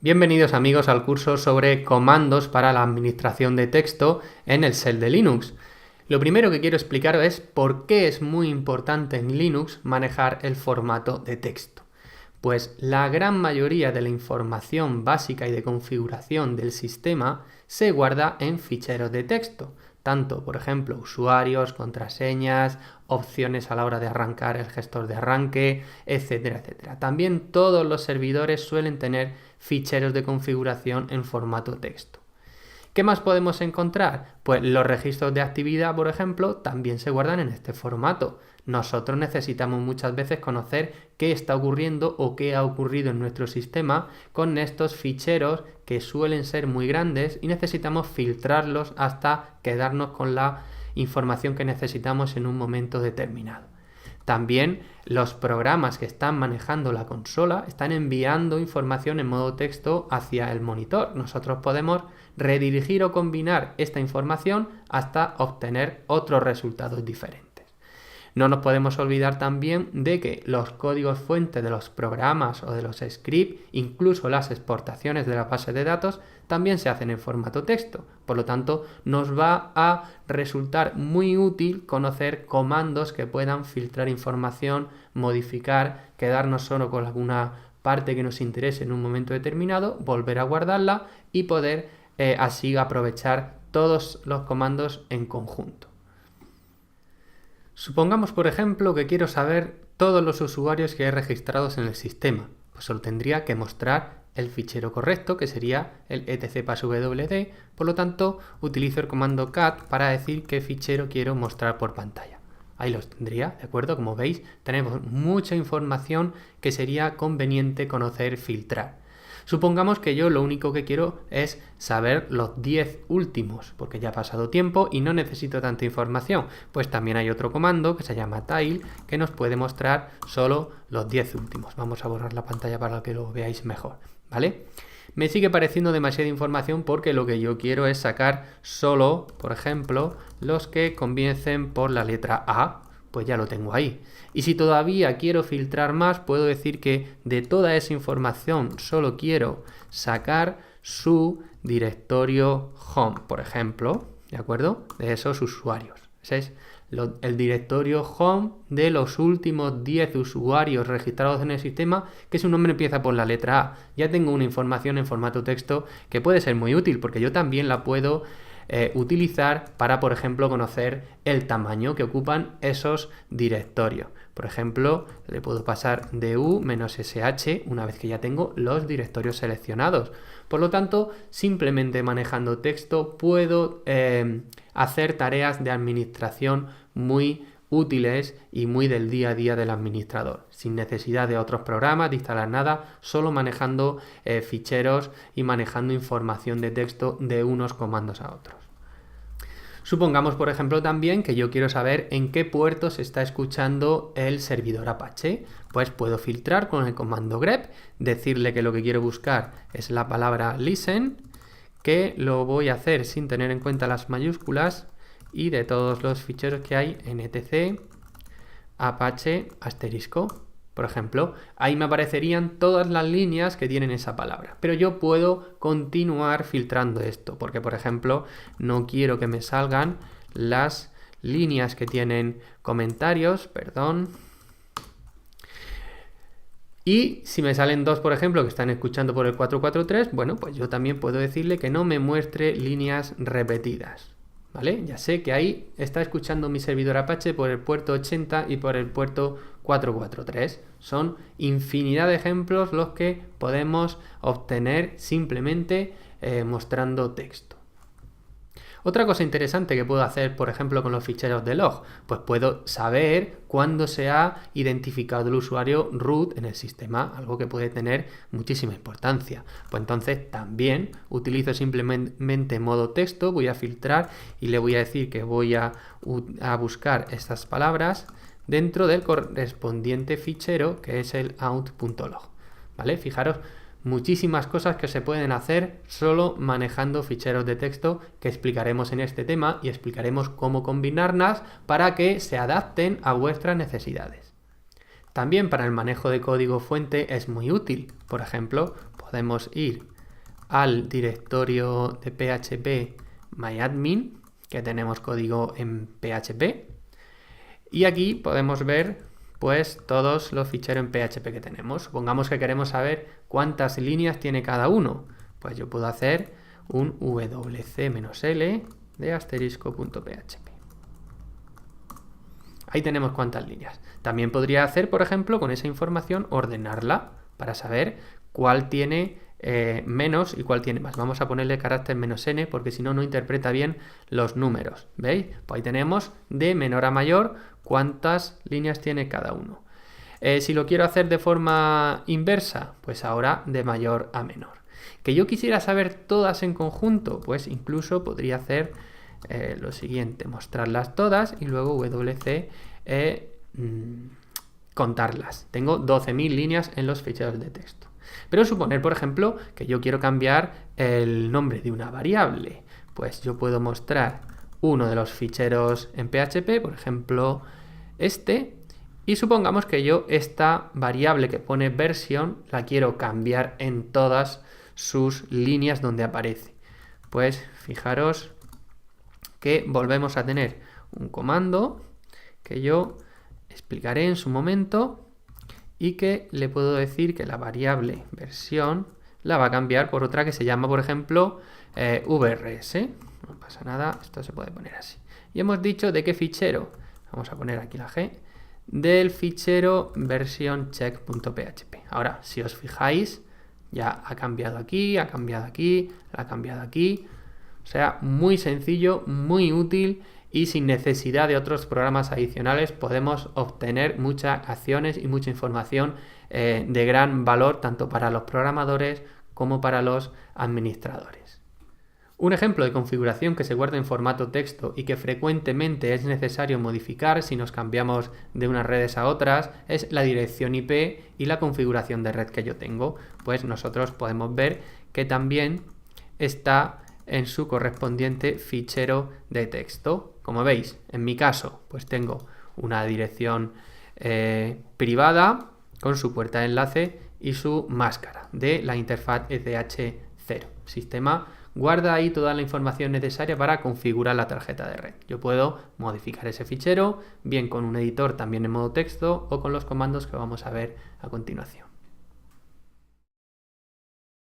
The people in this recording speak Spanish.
Bienvenidos amigos al curso sobre comandos para la administración de texto en el shell de Linux. Lo primero que quiero explicaros es por qué es muy importante en Linux manejar el formato de texto. Pues la gran mayoría de la información básica y de configuración del sistema se guarda en ficheros de texto. Tanto, por ejemplo, usuarios, contraseñas, opciones a la hora de arrancar el gestor de arranque, etcétera, etcétera. También todos los servidores suelen tener ficheros de configuración en formato texto. ¿Qué más podemos encontrar? Pues los registros de actividad, por ejemplo, también se guardan en este formato. Nosotros necesitamos muchas veces conocer qué está ocurriendo o qué ha ocurrido en nuestro sistema con estos ficheros que suelen ser muy grandes y necesitamos filtrarlos hasta quedarnos con la información que necesitamos en un momento determinado. También los programas que están manejando la consola están enviando información en modo texto hacia el monitor. Nosotros podemos redirigir o combinar esta información hasta obtener otros resultados diferentes. No nos podemos olvidar también de que los códigos fuente de los programas o de los scripts, incluso las exportaciones de la base de datos, también se hacen en formato texto. Por lo tanto, nos va a resultar muy útil conocer comandos que puedan filtrar información, modificar, quedarnos solo con alguna parte que nos interese en un momento determinado, volver a guardarla y poder así aprovechar todos los comandos en conjunto. Supongamos, por ejemplo, que quiero saber todos los usuarios que hay registrados en el sistema. Pues solo tendría que mostrar el fichero correcto, que sería el etc_passwd. Por lo tanto, utilizo el comando cat para decir qué fichero quiero mostrar por pantalla. Ahí los tendría, ¿de acuerdo? Como veis, tenemos mucha información que sería conveniente conocer, filtrar. Supongamos que yo lo único que quiero es saber los 10 últimos, porque ya ha pasado tiempo y no necesito tanta información. Pues también hay otro comando que se llama tail, que nos puede mostrar solo los 10 últimos. Vamos a borrar la pantalla para que lo veáis mejor, ¿vale? Me sigue pareciendo demasiada información porque lo que yo quiero es sacar solo, por ejemplo, los que comiencen por la letra A. Pues ya lo tengo ahí. Y si todavía quiero filtrar más, puedo decir que de toda esa información solo quiero sacar su directorio home, por ejemplo, ¿de acuerdo? De esos usuarios. Ese es el directorio home de los últimos 10 usuarios registrados en el sistema, que su nombre empieza por la letra A. Ya tengo una información en formato texto que puede ser muy útil, porque yo también la puedo utilizar para, por ejemplo, conocer el tamaño que ocupan esos directorios. Por ejemplo, le puedo pasar du-sh una vez que ya tengo los directorios seleccionados. Por lo tanto, simplemente manejando texto puedo hacer tareas de administración muy útiles y muy del día a día del administrador, sin necesidad de otros programas, de instalar nada, solo manejando ficheros y manejando información de texto de unos comandos a otros. Supongamos, por ejemplo, también que yo quiero saber en qué puerto se está escuchando el servidor Apache. Pues puedo filtrar con el comando grep, decirle que lo que quiero buscar es la palabra listen, que lo voy a hacer sin tener en cuenta las mayúsculas, y de todos los ficheros que hay en etc apache asterisco, por ejemplo, ahí me aparecerían todas las líneas que tienen esa palabra. Pero yo puedo continuar filtrando esto, porque por ejemplo no quiero que me salgan las líneas que tienen comentarios, y si me salen dos, por ejemplo, que están escuchando por el 443, bueno, pues yo también puedo decirle que no me muestre líneas repetidas. ¿Vale? Ya sé que ahí está escuchando mi servidor Apache por el puerto 80 y por el puerto 443. Son infinidad de ejemplos los que podemos obtener simplemente mostrando texto. Otra cosa interesante que puedo hacer, por ejemplo, con los ficheros de log, pues puedo saber cuándo se ha identificado el usuario root en el sistema, algo que puede tener muchísima importancia. Pues entonces también utilizo simplemente modo texto, voy a filtrar y le voy a decir que voy a buscar estas palabras dentro del correspondiente fichero que es el out.log. ¿Vale? Fijaros, muchísimas cosas que se pueden hacer solo manejando ficheros de texto que explicaremos en este tema y explicaremos cómo combinarlas para que se adapten a vuestras necesidades. También para el manejo de código fuente es muy útil. Por ejemplo, podemos ir al directorio de PHP myadmin, que tenemos código en PHP. Y aquí podemos ver pues todos los ficheros en PHP que tenemos. Supongamos que queremos saber cuántas líneas tiene cada uno. Pues yo puedo hacer un wc-l de asterisco.php. Ahí tenemos cuántas líneas. También podría hacer, por ejemplo, con esa información, ordenarla para saber cuál tiene menos y cuál tiene más. Vamos a ponerle carácter "-n", porque si no, no interpreta bien los números. ¿Veis? Pues ahí tenemos de menor a mayor cuántas líneas tiene cada uno. Si lo quiero hacer de forma inversa, pues ahora de mayor a menor. Que yo quisiera saber todas en conjunto, pues incluso podría hacer lo siguiente, mostrarlas todas y luego wc contarlas. Tengo 12.000 líneas en los ficheros de texto. Pero suponer, por ejemplo, que yo quiero cambiar el nombre de una variable. Pues yo puedo mostrar uno de los ficheros en PHP, por ejemplo, este, y supongamos que yo esta variable que pone versión la quiero cambiar en todas sus líneas donde aparece. Pues fijaros que volvemos a tener un comando que yo explicaré en su momento y que le puedo decir que la variable versión la va a cambiar por otra que se llama, por ejemplo, VRS. No pasa nada, esto se puede poner así. Y hemos dicho de qué fichero. Vamos a poner aquí la G. Del fichero versión check.php. Ahora, si os fijáis, ya ha cambiado aquí, ha cambiado aquí, ha cambiado aquí. O sea, muy sencillo, muy útil y sin necesidad de otros programas adicionales podemos obtener muchas acciones y mucha información de gran valor tanto para los programadores como para los administradores. Un ejemplo de configuración que se guarda en formato texto y que frecuentemente es necesario modificar si nos cambiamos de unas redes a otras es la dirección IP y la configuración de red que yo tengo. Pues nosotros podemos ver que también está en su correspondiente fichero de texto. Como veis, en mi caso, pues tengo una dirección privada con su puerta de enlace y su máscara de la interfaz SDH0. El sistema guarda ahí toda la información necesaria para configurar la tarjeta de red. Yo puedo modificar ese fichero, bien con un editor también en modo texto o con los comandos que vamos a ver a continuación.